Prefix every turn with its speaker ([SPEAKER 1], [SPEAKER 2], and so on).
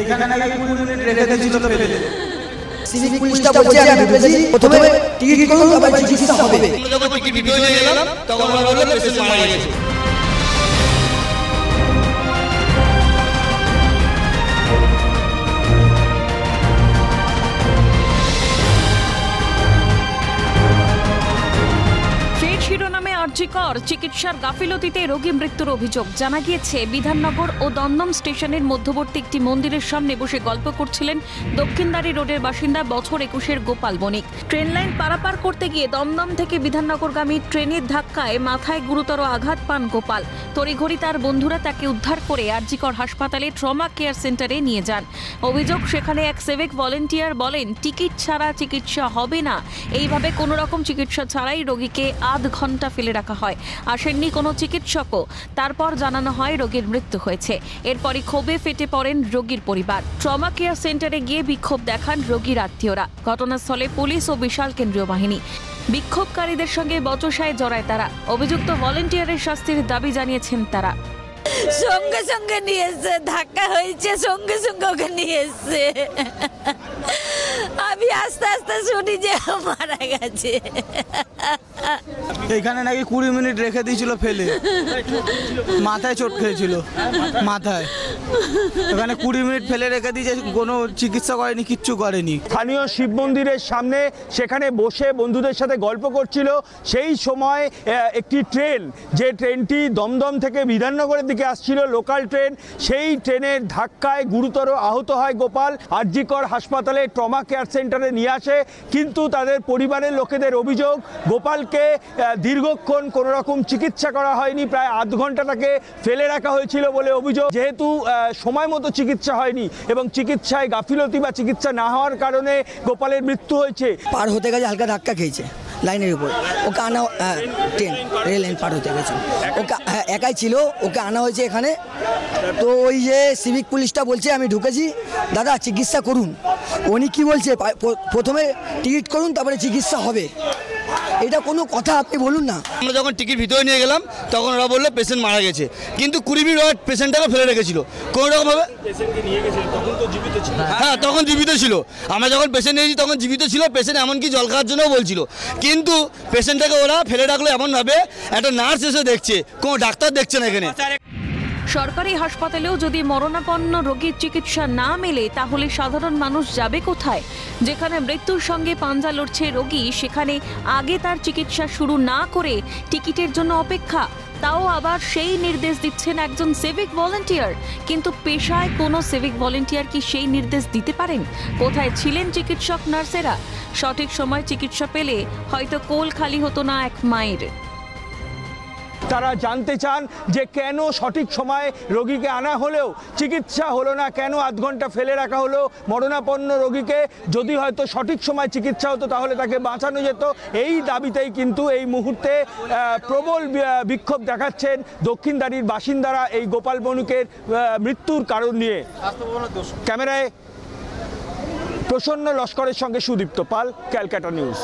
[SPEAKER 1] এখানে নাকি 20 মিনিট রেখে দিয়েছিল ফেলে।
[SPEAKER 2] সিভিক পুলিশটা বলছে আমি ঢুকেছি, প্রথমে টিকিট করুন তারপর চিকিৎসা হবে।
[SPEAKER 3] আমরা যখন টিকিট ভিডিও নিয়ে গেলাম তখন আমরা বললাম পেশেন্ট মারা গেছে।
[SPEAKER 4] শিরোনামে আরজিকর চিকিৎসার গাফিলতিতে রোগী মৃত্যুর অভিযোগ। জানা গিয়েছে বিধাননগর ও দমদম স্টেশনের মধ্যবর্তী একটি মন্দিরের সামনে বসে গল্প করছিলেন দক্ষিণদারি রোডের বাসিন্দা বছর 21-এর গোপাল বণিক। ট্রেন লাইন পারাপার করতে গিয়ে দমদম থেকে বিধাননগরগামী ট্রেনের ধাক্কায় মাথায় গুরুতর আঘাত পান গোপাল। তড়িঘড়ি তার বন্ধুরা তাকে উদ্ধার করে আরজিকর হাসপাতালে ট্রমা কেয়ার সেন্টারে নিয়ে যান। অভিযোগ, সেখানে এক সিভিক ভলেন্টিয়ার বলেন টিকিট ছাড়া চিকিৎসা হবে না। এইভাবে কোনো রকম চিকিৎসা ছাড়াই রোগীকে আধ ঘন্টা ফেলে রাখা হয়। আসেননি কোনো চিকিৎসকও। তারপর জানানো হয় রোগীর মৃত্যু হয়েছে। এরপরই ক্ষোভে ফেটে পড়েন রোগীর পরিবার। ট্রমা কেয়ার সেন্টারে গিয়ে বিক্ষোভ দেখান রোগীর আত্মীয়রা। ঘটনাস্থলে পুলিশ ও বিশাল কেন্দ্রীয় বাহিনী। বিক্ষোভকারীদের সঙ্গে বচসায় জড়ায় তারা। অভিযুক্ত ভলেন্টিয়ারের শাস্তির দাবি জানিয়েছেন তারা।
[SPEAKER 5] সঙ্গে সঙ্গে নিয়ে এসছে, ধাক্কা হয়েছে সঙ্গে সঙ্গে ওকে নিয়ে এসছে। আমি আস্তে আস্তে শুনি যে মারা গেছে।
[SPEAKER 1] এখানে নাকি 20 মিনিট রেখে দিয়েছিল ফেলে, মাথায় চোট খেয়েছিল মাথায়। এখানে 20 মিনিট ফেলে রেখে দিয়েছে, কোনো চিকিৎসা করেনি, কিচ্ছু করেনি।
[SPEAKER 6] স্থানীয় শিব মন্দিরের সামনে সেখানে বসে বন্ধুদের সাথে গল্প করছিল। সেই সময় একটি ট্রেন, যে ট্রেনটি দমদম থেকে বিধাননগরের দিকে আসছিল, লোকাল ট্রেন, সেই ট্রেনের ধাক্কায় গুরুতর আহত হয় গোপাল। আরজিকর হাসপাতালে ট্রমা কেয়ার সেন্টারে নিয়ে আসে, কিন্তু তাদের পরিবারের লোকেদের অভিযোগ গোপালকে দীর্ঘক্ষণ কোনো রকম চিকিৎসা করা হয়নি। প্রায় আধ ঘন্টা তাকে ফেলে রাখা হয়েছিল বলে অভিযোগ। যেহেতু সময় মতো চিকিৎসা হয়নি এবং চিকিৎসায় গাফিলতি বা চিকিৎসা না হওয়ার কারণে গোপালের মৃত্যু হয়েছে।
[SPEAKER 2] পার হতে গেছে, হালকা ধাক্কা খেয়েছে লাইনের উপর। ওকে আনা, ট্রেন রেল লাইন পার হতে গেছে, ওকে একাই ছিল, ওকে আনা হয়েছে এখানে। তো ওই যে সিভিক পুলিশটা বলছে আমি ঢুকেছি, দাদা চিকিৎসা করুন। উনি কি বলছে, প্রথমে টিকিট করুন তারপরে চিকিৎসা হবে। এটা কোনো কথা আপনি বলুন না।
[SPEAKER 3] আমরা যখন টিকিট ভিতরে নিয়ে গেলাম তখন ওরা বললো পেশেন্ট মারা গেছে, কিন্তু 20 মিনিট পেশেন্টটাকে ফেলে রেখেছিল কোনো রকমভাবে। হ্যাঁ, তখন জীবিত ছিল। আমরা যখন পেশেন্ট নিয়েছি তখন জীবিত ছিল। পেশেন্ট এমনকি জল খাওয়ার জন্যও বলছিল, কিন্তু পেশেন্টটাকে ওরা ফেলে রাখলো এমনভাবে, একটা নার্স এসে দেখছে, কোনো ডাক্তার দেখছে না এখানে।
[SPEAKER 4] সরকারি হাসপাতালেও যদি মরণাপন্ন রোগীর চিকিৎসা না মেলে তাহলে সাধারণ মানুষ যাবে কোথায়? যেখানে মৃত্যুর সঙ্গে পাঞ্জা লড়ছে রোগী, সেখানে আগে তার চিকিৎসা শুরু না করে টিকিটের জন্য অপেক্ষা, তাও আবার সেই নির্দেশ দিচ্ছেন একজন সিভিক ভলেন্টিয়ার। কিন্তু পেশায় কোনো সিভিক ভলেন্টিয়ার কি সেই নির্দেশ দিতে পারেন? কোথায় ছিলেন চিকিৎসক নার্সেরা? সঠিক সময় চিকিৎসা পেলে হয়তো কোল খালি হতো না এক মায়ের।
[SPEAKER 6] তারা জানতে চান যে কেন সঠিক সময়ে রোগীকে আনা হলেও চিকিৎসা হলো না, কেন আধ ঘন্টা ফেলে রাখা হলো মরণাপন্ন রোগীকে। যদি হয়তো সঠিক সময় চিকিৎসা হতো তাহলে তাকে বাঁচানো যেত। এই দাবিতেই কিন্তু এই মুহূর্তে প্রবল বিক্ষোভ দেখাচ্ছেন দক্ষিণদারির বাসিন্দারা এই গোপাল বণিকের মৃত্যুর কারণ নিয়ে। ক্যামেরায় প্রসন্ন লস্করের সঙ্গে সুদীপ্ত পাল, ক্যালকাটা নিউজ।